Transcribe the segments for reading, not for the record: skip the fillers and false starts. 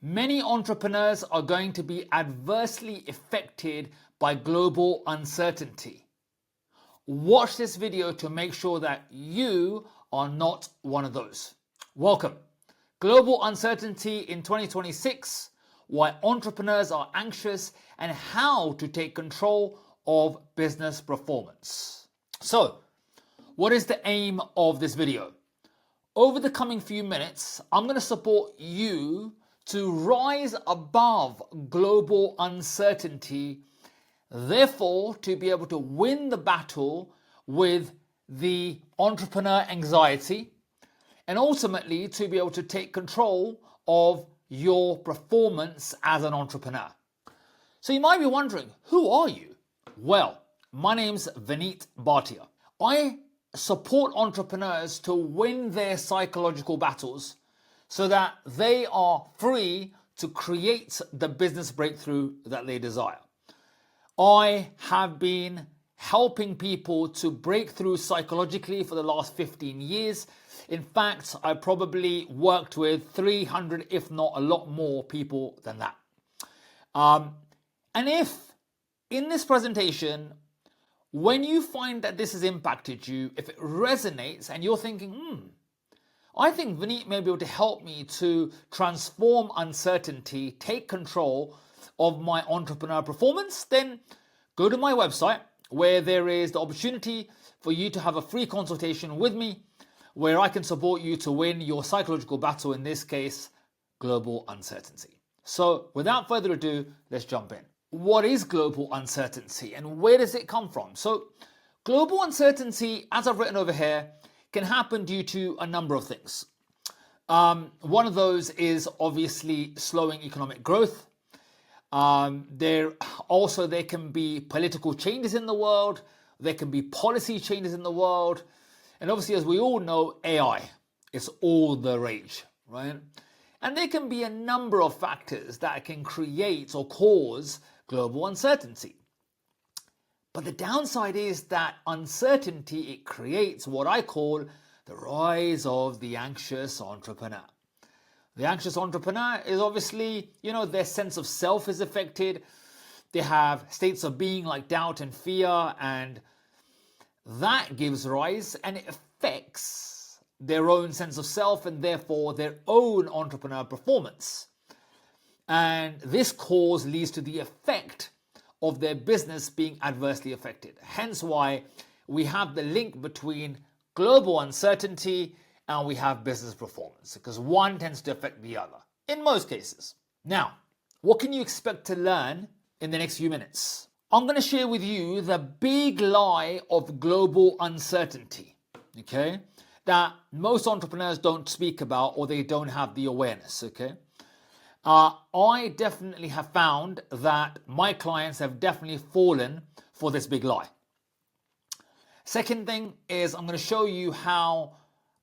Many entrepreneurs are going to be adversely affected by global uncertainty. Watch this video to make sure that you are not one of those. Welcome. Global uncertainty in 2026, why entrepreneurs are anxious, and how to take control of business performance. So, what is the aim of this video? Over the coming few minutes, I'm going to support you to rise above global uncertainty, therefore to be able to win the battle with the entrepreneur anxiety, and ultimately to be able to take control of your performance as an entrepreneur. So you might be wondering, who are you? Well, my name's Vineet Bhatia. I support entrepreneurs to win their psychological battles so that they are free to create the business breakthrough that they desire. I have been helping people to break through psychologically for the last 15 years. In fact, I probably worked with 300, if not a lot more people than that. And if in this presentation, when you find that this has impacted you, if it resonates and you're thinking, I think Vineet may be able to help me to transform uncertainty, take control of my entrepreneur performance, then go to my website where there is the opportunity for you to have a free consultation with me where I can support you to win your psychological battle, in this case, global uncertainty. So without further ado, let's jump in. What is global uncertainty and where does it come from? So global uncertainty, as I've written over here, can happen due to a number of things. One of those is obviously slowing economic growth. There can be political changes in the world. There can be policy changes in the world. And obviously, as we all know, AI is all the rage, right? And there can be a number of factors that can create or cause global uncertainty. But the downside is that uncertainty, it creates what I call the rise of the anxious entrepreneur. The anxious entrepreneur is obviously, their sense of self is affected. They have states of being like doubt and fear, and that gives rise and it affects their own sense of self and therefore their own entrepreneur performance. And this cause leads to the effect of their business being adversely affected. Hence why we have the link between global uncertainty and we have business performance, because one tends to affect the other in most cases. Now, what can you expect to learn in the next few minutes? I'm going to share with you the big lie of global uncertainty, okay, that most entrepreneurs don't speak about or they don't have the awareness, okay? I definitely have found that my clients have definitely fallen for this big lie. Second thing is I'm going to show you how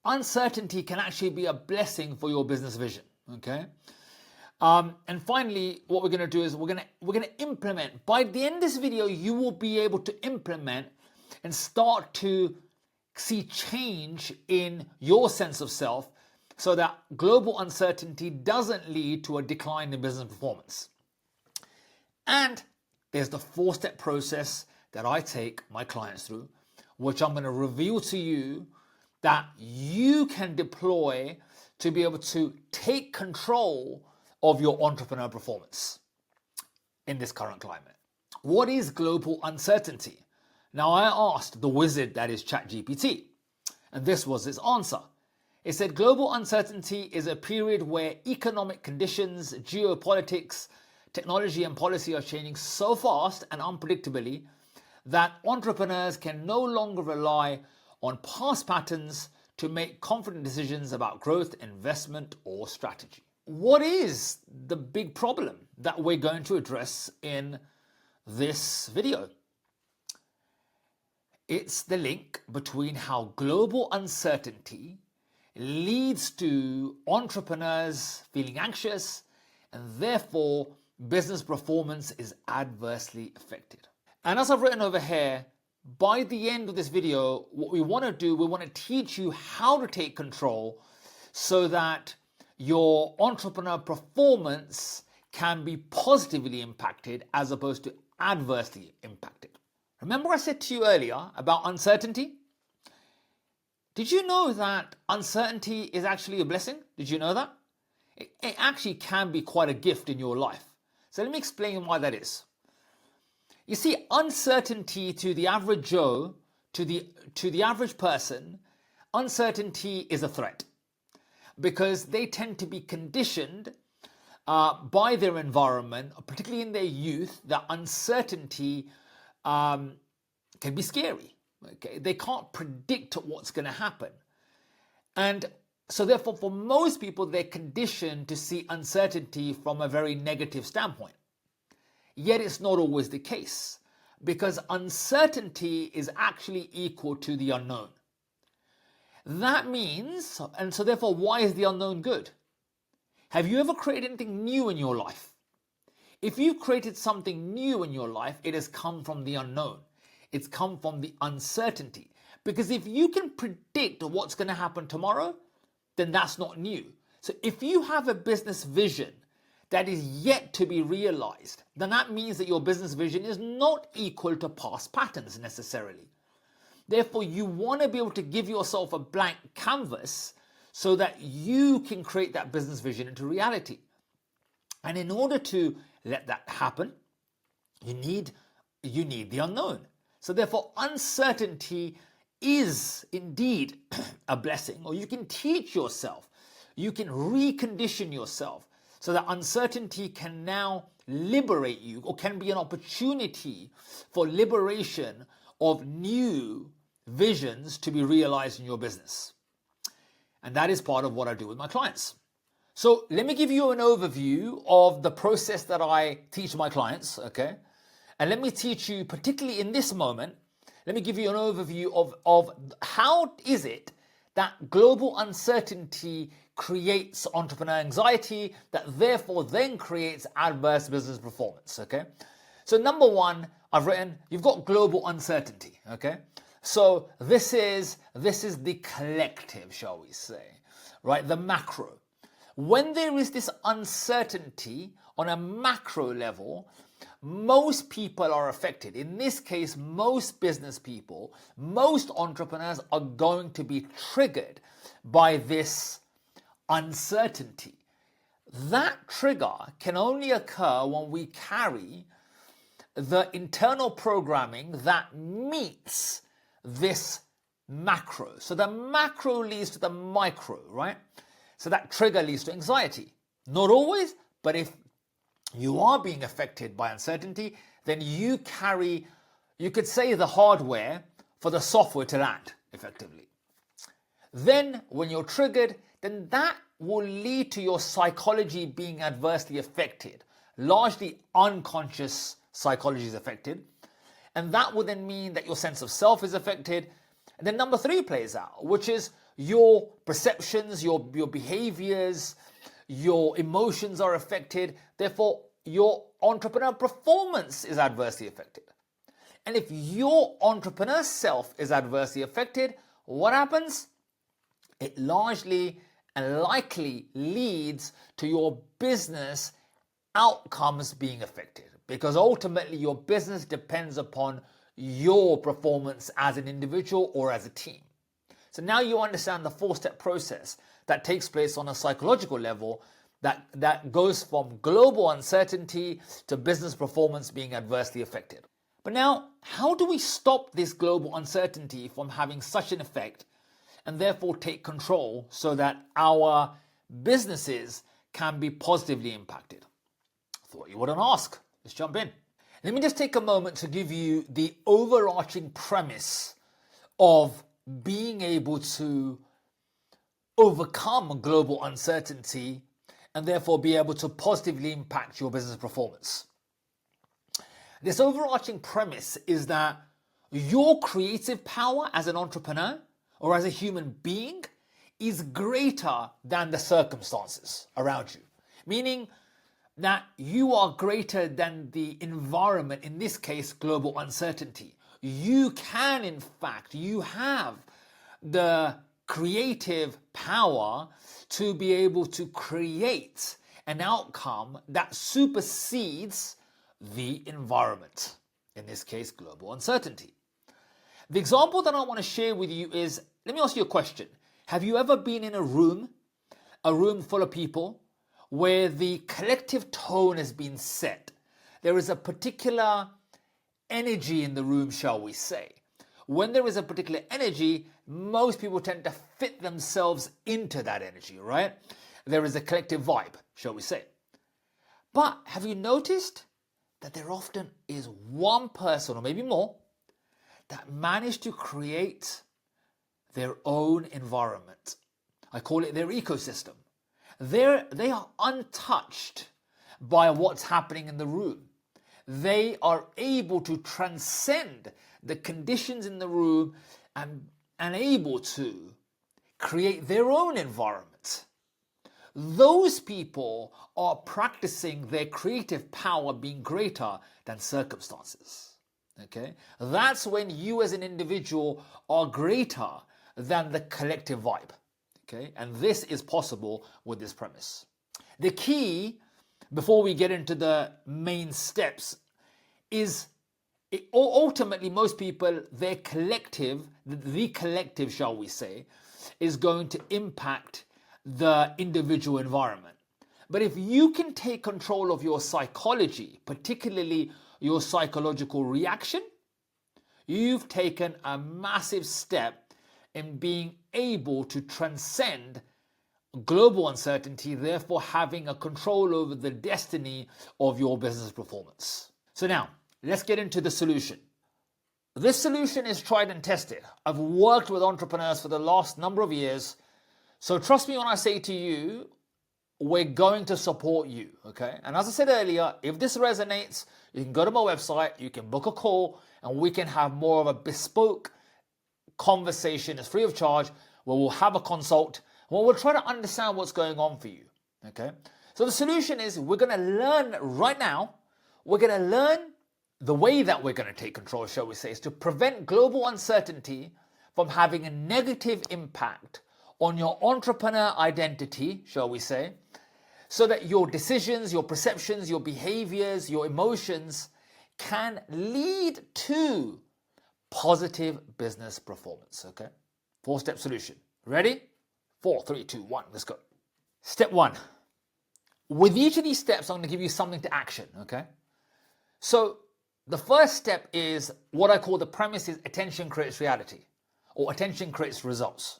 uncertainty can actually be a blessing for your business vision, okay? And finally, what we're going to do is we're going to implement. By the end of this video, you will be able to implement and start to see change in your sense of self, so that global uncertainty doesn't lead to a decline in business performance. And there's the 4-step process that I take my clients through, which I'm going to reveal to you that you can deploy to be able to take control of your entrepreneur performance in this current climate. What is global uncertainty? Now, I asked the wizard that is ChatGPT, and this was his answer. It said global uncertainty is a period where economic conditions, geopolitics, technology and policy are changing so fast and unpredictably that entrepreneurs can no longer rely on past patterns to make confident decisions about growth, investment, or strategy. What is the big problem that we're going to address in this video? It's the link between how global uncertainty leads to entrepreneurs feeling anxious and therefore business performance is adversely affected. And as I've written over here, by the end of this video, what we want to do, we want to teach you how to take control so that your entrepreneur performance can be positively impacted as opposed to adversely impacted. Remember I said to you earlier about uncertainty? Did you know that uncertainty is actually a blessing? Did you know that? It actually can be quite a gift in your life. So let me explain why that is. You see, uncertainty to the average Joe, to the average person, uncertainty is a threat because they tend to be conditioned by their environment, particularly in their youth, that uncertainty can be scary. Okay, they can't predict what's going to happen, and so therefore, for most people, they're conditioned to see uncertainty from a very negative standpoint. Yet it's not always the case, because uncertainty is actually equal to the unknown. That means, and so therefore, why is the unknown good? Have you ever created anything new in your life? If you've created something new in your life, it has come from the unknown. It's come from the uncertainty. Because if you can predict what's going to happen tomorrow, then that's not new. So if you have a business vision that is yet to be realized, then that means that your business vision is not equal to past patterns necessarily. Therefore, you want to be able to give yourself a blank canvas so that you can create that business vision into reality. And in order to let that happen, you need the unknown. So therefore, uncertainty is indeed a blessing, or you can teach yourself, you can recondition yourself so that uncertainty can now liberate you, or can be an opportunity for liberation of new visions to be realized in your business. And that is part of what I do with my clients. So let me give you an overview of the process that I teach my clients, okay? And let me teach you, particularly in this moment, let me give you an overview of how is it that global uncertainty creates entrepreneur anxiety that therefore then creates adverse business performance, okay? So number one, I've written, you've got global uncertainty, okay? So this is the collective, shall we say, right? The macro. When there is this uncertainty on a macro level, most people are affected. In this case, most business people, most entrepreneurs are going to be triggered by this uncertainty. That trigger can only occur when we carry the internal programming that meets this macro. So the macro leads to the micro, right? So that trigger leads to anxiety. Not always, but if you are being affected by uncertainty, then you carry, you could say, the hardware for the software to land effectively. Then when you're triggered, then that will lead to your psychology being adversely affected. Largely unconscious psychology is affected. And that will then mean that your sense of self is affected. And then number three plays out, which is your perceptions, your behaviors, your emotions are affected. Therefore, your entrepreneur performance is adversely affected. And if your entrepreneur self is adversely affected, what happens? It largely and likely leads to your business outcomes being affected, because ultimately your business depends upon your performance as an individual or as a team. So now you understand the four-step process that takes place on a psychological level that goes from global uncertainty to business performance being adversely affected. But now, how do we stop this global uncertainty from having such an effect and therefore take control so that our businesses can be positively impacted? Thought you wouldn't ask. Let's jump in. Let me just take a moment to give you the overarching premise of being able to overcome global uncertainty and therefore be able to positively impact your business performance. This overarching premise is that your creative power as an entrepreneur or as a human being is greater than the circumstances around you. Meaning that you are greater than the environment, in this case, global uncertainty. You can, in fact, you have the creative power to be able to create an outcome that supersedes the environment, in this case, global uncertainty. The example that I want to share with you is, let me ask you a question. Have you ever been in a room full of people, where the collective tone has been set? There is a particular energy in the room, shall we say. When there is a particular energy, most people tend to fit themselves into that energy, right? There is a collective vibe, shall we say. But have you noticed that there often is one person, or maybe more, that managed to create their own environment? I call it their ecosystem. They are untouched by what's happening in the room. They are able to transcend the conditions in the room and able to create their own environment. Those people are practicing their creative power being greater than circumstances. Okay? That's when you as an individual are greater than the collective vibe. Okay? And this is possible with this premise. The key, before we get into the main steps, is ultimately most people, their collective, the collective, shall we say, is going to impact the individual environment. But if you can take control of your psychology, particularly your psychological reaction, you've taken a massive step in being able to transcend global uncertainty, therefore having a control over the destiny of your business performance. So now, let's get into the solution. This solution is tried and tested. I've worked with entrepreneurs for the last number of years. So trust me when I say to you, we're going to support you, okay? And as I said earlier, if this resonates, you can go to my website, you can book a call, and we can have more of a bespoke conversation. It's free of charge, where we'll have a consult, where we'll try to understand what's going on for you, okay? So the solution is, we're going to learn right now, we're going to learn the way that we're going to take control, shall we say, is to prevent global uncertainty from having a negative impact on your entrepreneur identity, shall we say, so that your decisions, your perceptions, your behaviors, your emotions can lead to positive business performance, okay? 4-step solution. Ready? 4, 3, 2, 1, let's go. Step 1. With each of these steps, I'm going to give you something to action, okay? So the first step is what I call the premise is attention creates reality, or attention creates results.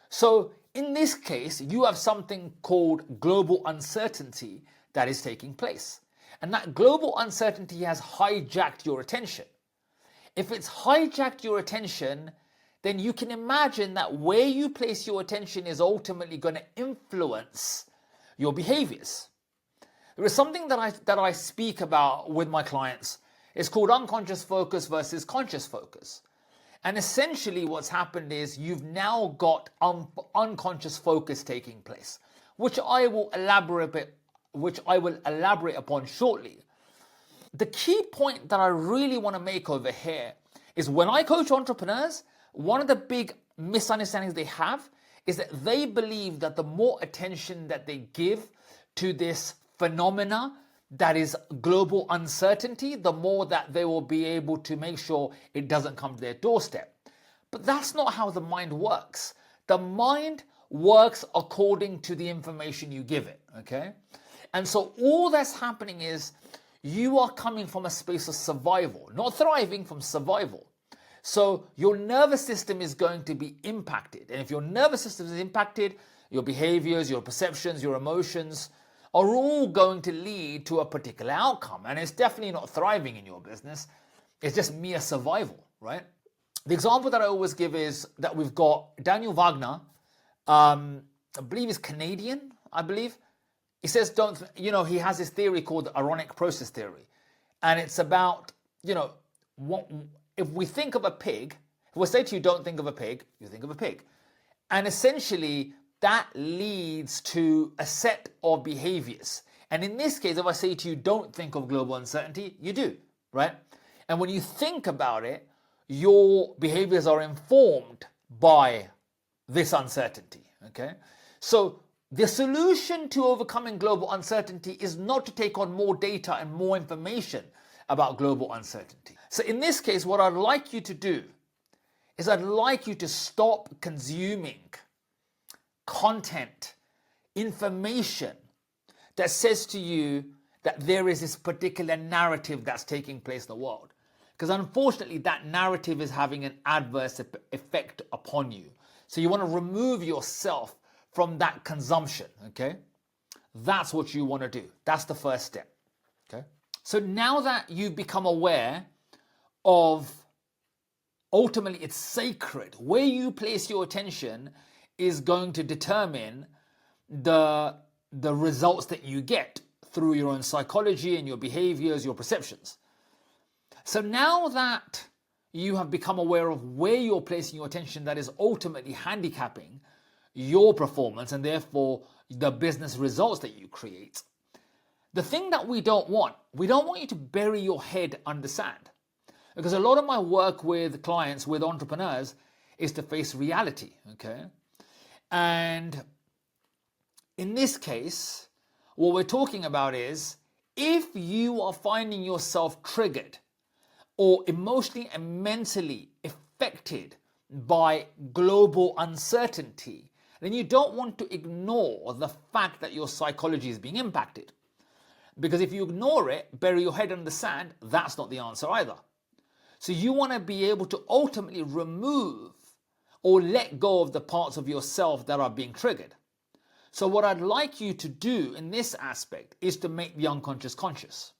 So in this case, you have something called global uncertainty that is taking place. And that global uncertainty has hijacked your attention. If it's hijacked your attention, then you can imagine that where you place your attention is ultimately going to influence your behaviors. There is something that I speak about with my clients. It's called unconscious focus versus conscious focus. And essentially what's happened is you've now got unconscious focus taking place, which I will elaborate upon shortly. The key point that I really want to make over here is when I coach entrepreneurs, one of the big misunderstandings they have is that they believe that the more attention that they give to this phenomena that is global uncertainty, the more that they will be able to make sure it doesn't come to their doorstep. But that's not how the mind works. The mind works according to the information you give it, okay? And so all that's happening is you are coming from a space of survival, not thriving, from survival. So your nervous system is going to be impacted. And if your nervous system is impacted, your behaviors, your perceptions, your emotions are all going to lead to a particular outcome. And it's definitely not thriving in your business. It's just mere survival, right? The example that I always give is that we've got Daniel Wagner, I believe he's Canadian, I believe. He says, he has this theory called the ironic process theory. And it's about, if we think of a pig, if we say to you, don't think of a pig, you think of a pig. And essentially, that leads to a set of behaviors. And in this case, if I say to you, don't think of global uncertainty, you do, right? And when you think about it, your behaviors are informed by this uncertainty. Okay, so the solution to overcoming global uncertainty is not to take on more data and more information about global uncertainty. So in this case, what I'd like you to do is I'd like you to stop consuming content, information that says to you that there is this particular narrative that's taking place in the world. Because unfortunately, that narrative is having an adverse effect upon you. So you want to remove yourself from that consumption, okay? That's what you want to do. That's the first step, okay? So now that you've become aware of, ultimately it's sacred, where you place your attention is going to determine the results that you get through your own psychology and your behaviors, your perceptions. So now that you have become aware of where you're placing your attention, that is ultimately handicapping your performance and therefore the business results that you create. The thing that we don't want you to bury your head under sand. Because a lot of my work with clients, with entrepreneurs, is to face reality, okay? And in this case, what we're talking about is if you are finding yourself triggered or emotionally and mentally affected by global uncertainty, then you don't want to ignore the fact that your psychology is being impacted. Because if you ignore it, bury your head in the sand, that's not the answer either. So you want to be able to ultimately remove or let go of the parts of yourself that are being triggered. So what I'd like you to do in this aspect is to make the unconscious conscious.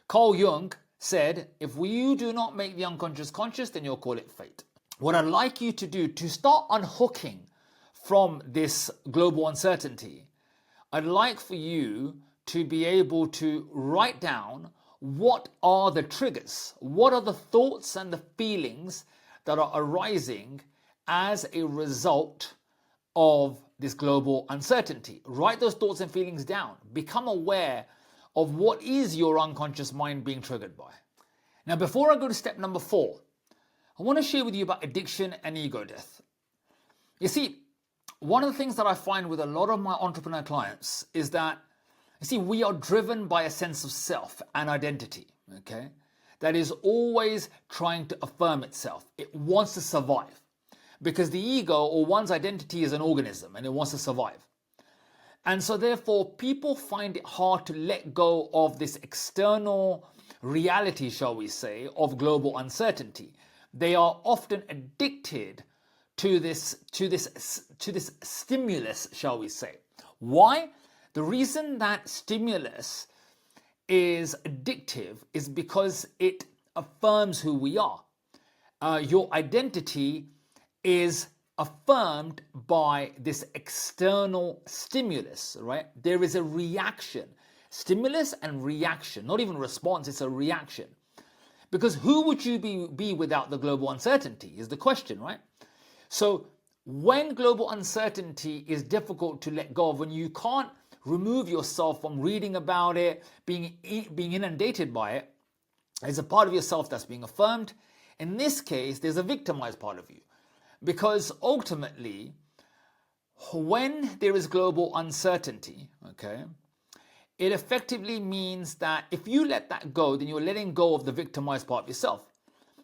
Carl Jung said, if you do not make the unconscious conscious, then you'll call it fate. What I'd like you to do to start unhooking from this global uncertainty, I'd like for you to be able to write down what are the triggers, what are the thoughts and the feelings that are arising as a result of this global uncertainty. Write those thoughts and feelings down. Become aware of what is your unconscious mind being triggered by. Now, before I go to step number 4, I want to share with you about addiction and ego death. You see, one of the things that I find with a lot of my entrepreneur clients is that, you see, we are driven by a sense of self and identity, okay? That is always trying to affirm itself. It wants to survive because the ego or one's identity is an organism and it wants to survive. And so therefore, people find it hard to let go of this external reality, shall we say, of global uncertainty. They are often addicted to this stimulus, shall we say. Why? The reason that stimulus is addictive is because it affirms who we are. Your identity is affirmed by this external stimulus, right? There is a reaction. Stimulus and reaction, not even response, it's a reaction. Because who would you be without the global uncertainty is the question, right? So when global uncertainty is difficult to let go of, when you can't remove yourself from reading about it, being inundated by it, there's a part of yourself that's being affirmed. In this case, there's a victimized part of you. Because ultimately, when there is global uncertainty, okay, it effectively means that if you let that go, then you're letting go of the victimized part of yourself.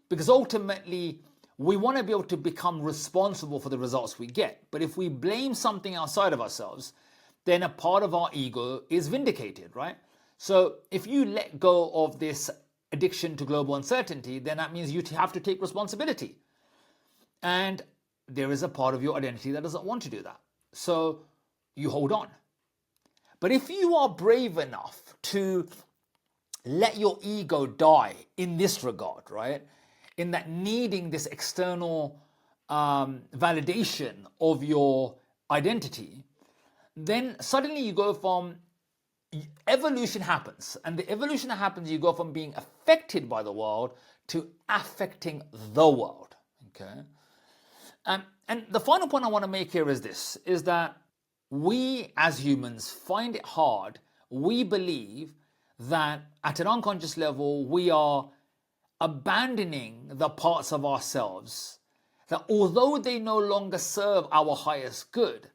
Because ultimately, we want to be able to become responsible for the results we get. But if we blame something outside of ourselves, then a part of our ego is vindicated, right? So if you let go of this addiction to global uncertainty, then that means you have to take responsibility. And there is a part of your identity that doesn't want to do that. So you hold on. But if you are brave enough to let your ego die in this regard, right? In that needing this external validation of your identity, then suddenly you go from evolution happens. And the evolution that happens, you go from being affected by the world to affecting the world. Okay. And the final point I want to make here is this, is that we as humans find it hard. We believe that at an unconscious level, we are abandoning the parts of ourselves that although they no longer serve our highest good,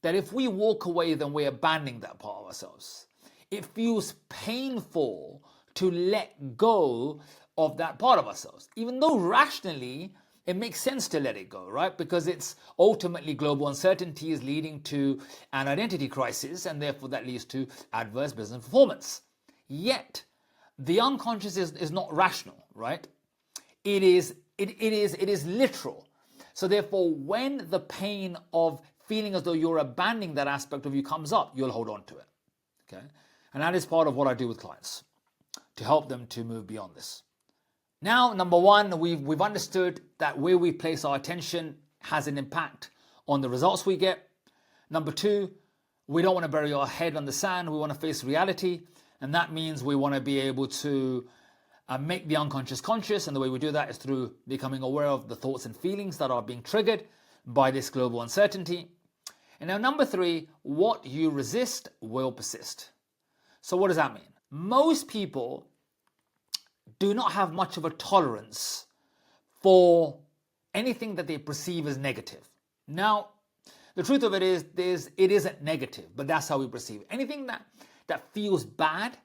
that if we walk away, then we're abandoning that part of ourselves. It feels painful to let go of that part of ourselves, even though rationally it makes sense to let it go, right? Because it's ultimately global uncertainty is leading to an identity crisis, and therefore that leads to adverse business performance. Yet, the unconscious is not rational, right? It is literal. So therefore, when the pain of feeling as though you're abandoning that aspect of you comes up, you'll hold on to it. Okay? And that is part of what I do with clients to help them to move beyond this. Now, number one, we've understood that where we place our attention has an impact on the results we get. Number two, we don't want to bury our head on the sand. We want to face reality. And that means we want to be able to make the unconscious conscious. And the way we do that is through becoming aware of the thoughts and feelings that are being triggered by this global uncertainty. And now number three, what you resist will persist. So what does that mean? Most people do not have much of a tolerance for anything that they perceive as negative. Now, the truth of it is it isn't negative, but that's how we perceive it. Anything that feels bad,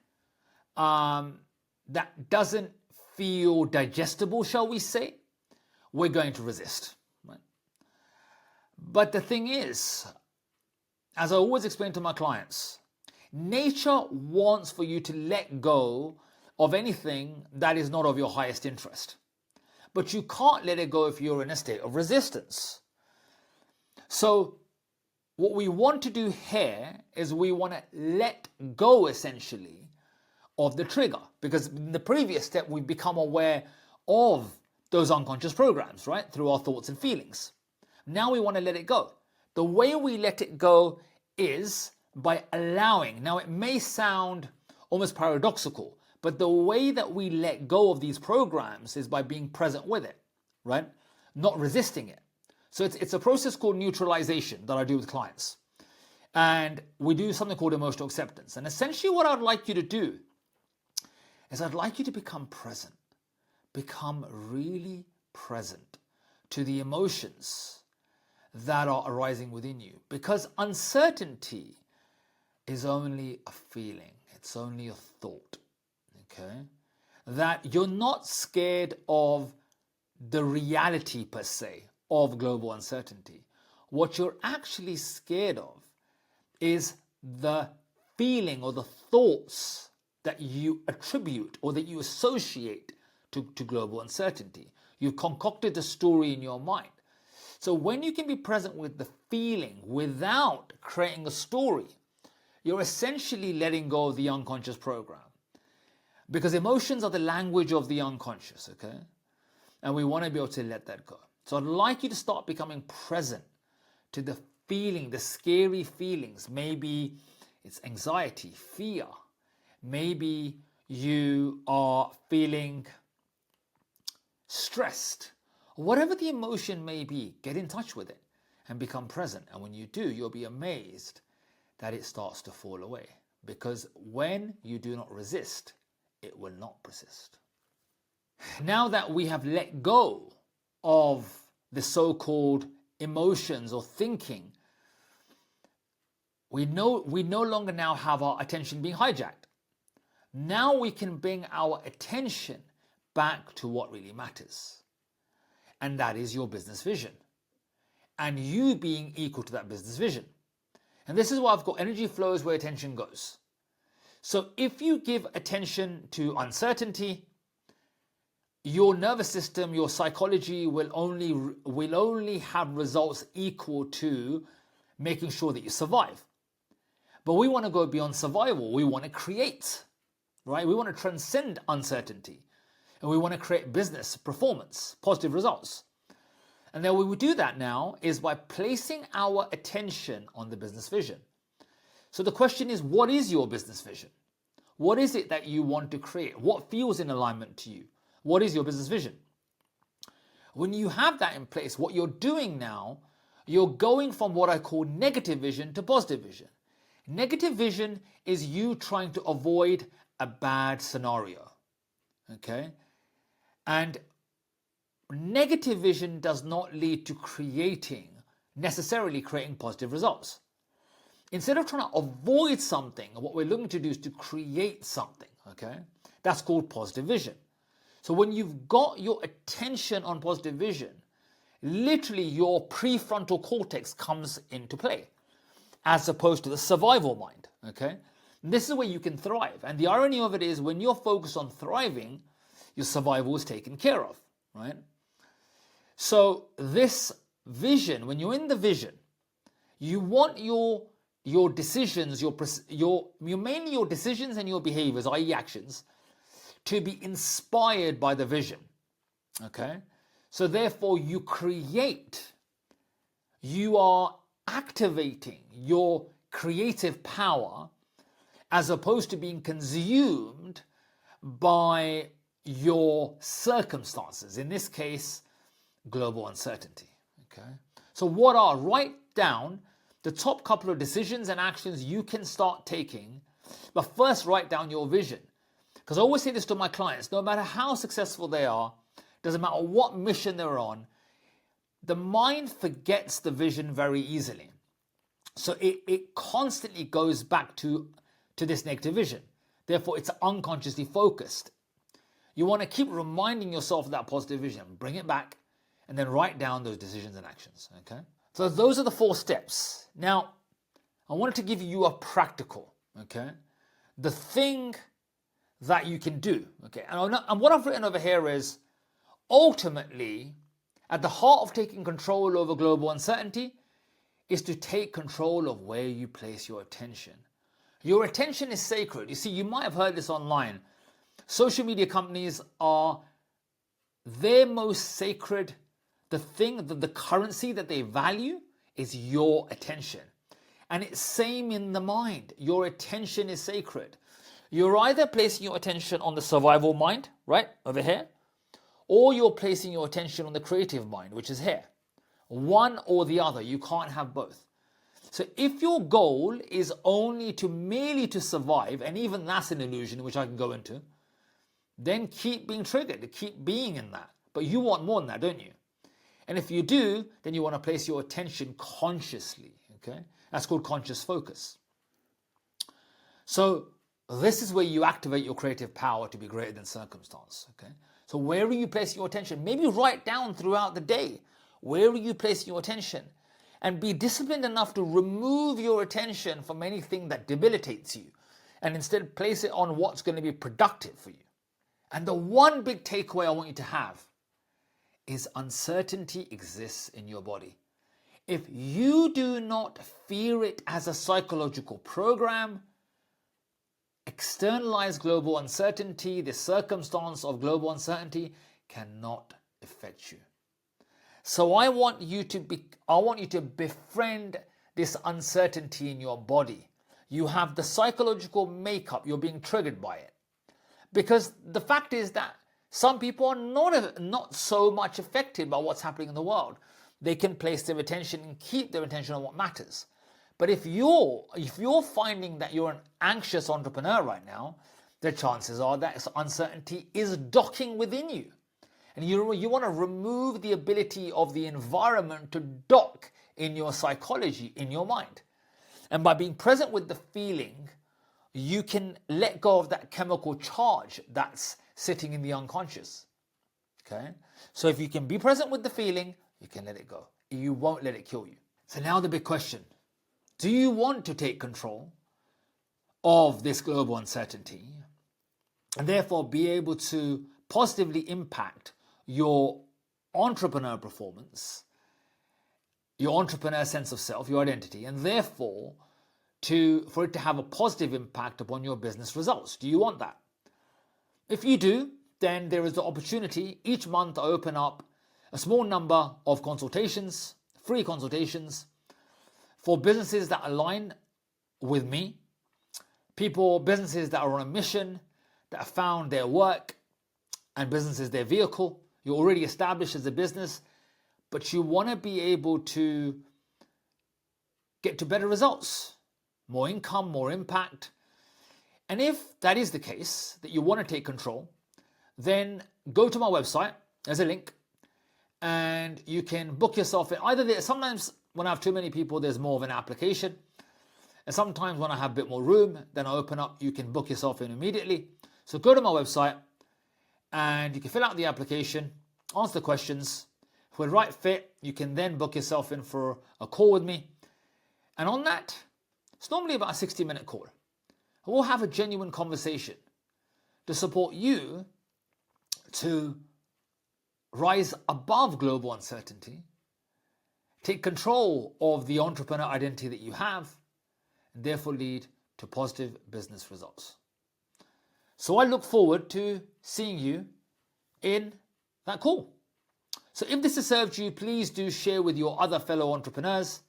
that doesn't feel digestible, shall we say, we're going to resist. Right? But the thing is, as I always explain to my clients, nature wants for you to let go of anything that is not of your highest interest. But you can't let it go if you're in a state of resistance. So what we want to do here is we want to let go, essentially, of the trigger. Because in the previous step, we've become aware of those unconscious programs, right? Through our thoughts and feelings. Now we want to let it go. The way we let it go is by allowing. Now it may sound almost paradoxical, but the way that we let go of these programs is by being present with it, right? Not resisting it. So it's a process called neutralization that I do with clients. And we do something called emotional acceptance. And essentially what I'd like you to do is I'd like you to become present. Become really present to the emotions that are arising within you. Because uncertainty is only a feeling. It's only a thought. Okay? That you're not scared of the reality per se of global uncertainty. What you're actually scared of is the feeling or the thoughts that you attribute or that you associate to global uncertainty. You've concocted a story in your mind. So when you can be present with the feeling without creating a story, you're essentially letting go of the unconscious program. Because emotions are the language of the unconscious, okay? And we want to be able to let that go. So I'd like you to start becoming present to the feeling, the scary feelings. Maybe it's anxiety, fear. Maybe you are feeling stressed. Whatever the emotion may be, get in touch with it and become present. And when you do, you'll be amazed that it starts to fall away. Because when you do not resist, it will not persist. Now that we have let go of the so-called emotions or thinking, we no longer now have our attention being hijacked. Now we can bring our attention back to what really matters. And that is your business vision. And you being equal to that business vision. And this is why I've got energy flows where attention goes. So if you give attention to uncertainty, your nervous system, your psychology will only have results equal to making sure that you survive. But we want to go beyond survival. We want to create, right? We want to transcend uncertainty. And we want to create business performance, positive results. And the way we do that now is by placing our attention on the business vision. So the question is, what is your business vision? What is it that you want to create? What feels in alignment to you? What is your business vision? When you have that in place, what you're doing now, you're going from what I call negative vision to positive vision. Negative vision is you trying to avoid a bad scenario. Okay? And negative vision does not lead to necessarily creating positive results. Instead of trying to avoid something, what we're looking to do is to create something, okay? That's called positive vision. So when you've got your attention on positive vision, literally your prefrontal cortex comes into play, as opposed to the survival mind, okay? And this is where you can thrive. And the irony of it is, when you're focused on thriving, your survival is taken care of, right? So this vision, when you're in the vision, you want your decisions, mainly your decisions and your behaviors, i.e. actions, to be inspired by the vision, okay? So therefore you are activating your creative power as opposed to being consumed by your circumstances. In this case, global uncertainty, okay? So write down the top couple of decisions and actions you can start taking, but first write down your vision. Because I always say this to my clients, no matter how successful they are, doesn't matter what mission they're on, the mind forgets the vision very easily. So it constantly goes back to this negative vision. Therefore, it's unconsciously focused. You want to keep reminding yourself of that positive vision, bring it back, and then write down those decisions and actions, okay? So those are the 4 steps. Now, I wanted to give you a practical, okay? The thing that you can do, okay? And what I've written over here is, ultimately, at the heart of taking control over global uncertainty is to take control of where you place your attention. Your attention is sacred. You see, you might have heard this online. Social media companies are their most sacred, the currency that they value is your attention. And it's same in the mind. Your attention is sacred. You're either placing your attention on the survival mind, right, over here, or you're placing your attention on the creative mind, which is here. One or the other. You can't have both. So if your goal is merely to survive, and even that's an illusion, which I can go into, then keep being triggered, keep being in that. But you want more than that, don't you? And if you do, then you want to place your attention consciously, okay? That's called conscious focus. So this is where you activate your creative power to be greater than circumstance, okay? So where are you placing your attention? Maybe write down throughout the day, where are you placing your attention? And be disciplined enough to remove your attention from anything that debilitates you, and instead place it on what's going to be productive for you. And the one big takeaway I want you to have is uncertainty exists in your body. If you do not fear it as a psychological program, externalized global uncertainty, the circumstance of global uncertainty cannot affect you. So I want you to befriend this uncertainty in your body. You have the psychological makeup, you're being triggered by it. Because the fact is that some people are not so much affected by what's happening in the world. They can place their attention and keep their attention on what matters. But if you're finding that you're an anxious entrepreneur right now, the chances are that uncertainty is docking within you. And you want to remove the ability of the environment to dock in your psychology, in your mind. And by being present with the feeling, you can let go of that chemical charge that's sitting in the unconscious. Okay? So if you can be present with the feeling, you can let it go. You won't let it kill you. So now the big question. Do you want to take control of this global uncertainty and therefore be able to positively impact your entrepreneur performance, your entrepreneur sense of self, your identity, and therefore for it to have a positive impact upon your business results? Do you want that? If you do, then there is the opportunity each month to open up a small number of consultations, free consultations, for businesses that align with me, businesses that are on a mission, that have found their work and businesses their vehicle. You're already established as a business, but you want to be able to get to better results, more income, more impact. And if that is the case, that you want to take control, then go to my website. There's a link. and you can book yourself in. Either there, sometimes when I have too many people, there's more of an application. And sometimes when I have a bit more room, then I open up, you can book yourself in immediately. So go to my website and you can fill out the application, answer the questions. If we're right fit, you can then book yourself in for a call with me. And on that, it's normally about a 60-minute call. And we'll have a genuine conversation to support you to rise above global uncertainty, take control of the entrepreneur identity that you have, and therefore lead to positive business results. So I look forward to seeing you in that call. So if this has served you, please do share with your other fellow entrepreneurs,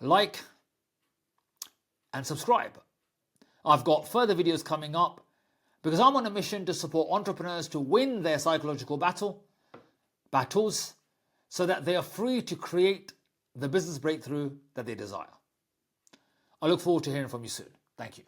like and subscribe. I've got further videos coming up because I'm on a mission to support entrepreneurs to win their psychological battles so that they are free to create the business breakthrough that they desire. I look forward to hearing from you soon. Thank you.